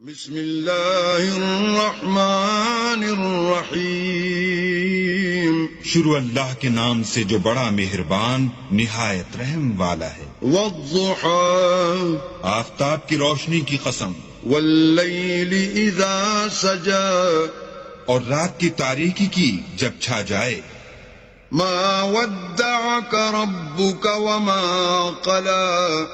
بسم اللہ الرحمن الرحیم، شروع اللہ کے نام سے جو بڑا مہربان نہایت رحم والا ہے۔ والضحى آفتاب کی روشنی کی قسم، واللیل اذا سجى اور رات کی تاریکی کی جب چھا جائے۔ ما ودعك ربك وما قلى،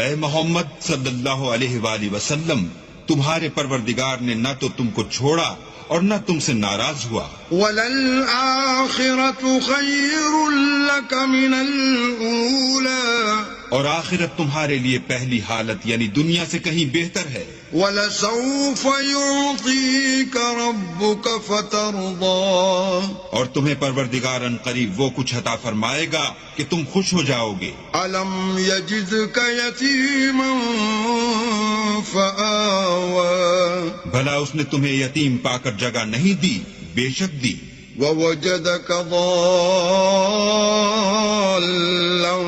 اے محمد صلی اللہ علیہ وآلہ وسلم، تمہارے پروردگار نے نہ تو تم کو چھوڑا اور نہ تم سے ناراض ہوا۔ وللآخرة خير لك من الأولى، اور آخرت تمہارے لیے پہلی حالت یعنی دنیا سے کہیں بہتر ہے۔ وَلَسَوْفَ يُعْطِيكَ رَبُّكَ فَتَرْضَىٰ، اور تمہیں پروردگار ان قریب وہ کچھ عطا فرمائے گا کہ تم خوش ہو جاؤ گے۔ أَلَمْ يَجِدْكَ يَتِيمًا فَآوَىٰ، بھلا اس نے تمہیں یتیم پا کر جگہ نہیں دی؟ بے شک دی۔ وَوَجَدَكَ ضَالًّا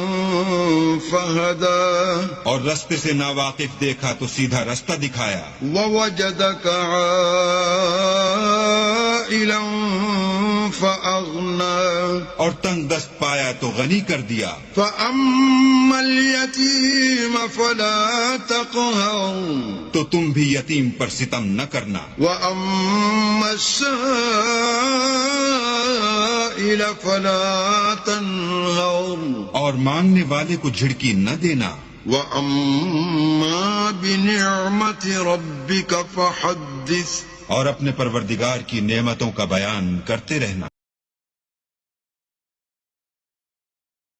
فَهَدَىٰ، اور رستے سے ناواقف دیکھا تو سیدھا رستہ دکھایا۔ وَوَجَدَكَ عَائِلًا فَأَغْنَىٰ، اور تنگ دست پایا تو غنی کر دیا۔ فَأَمَّا الْيَتِيمَ فَلَا تَقْهَرْ، تو تم بھی یتیم پر ستم نہ کرنا۔ وَأَمَّا السَّائِلَ فَلَا تَنْهَرْ، اور مانگنے والے کو جھڑکی نہ دینا۔ وَأَمَّا بِنِعْمَةِ رَبِّكَ فَحَدِّثْ، اور اپنے پروردگار کی نعمتوں کا بیان کرتے رہنا۔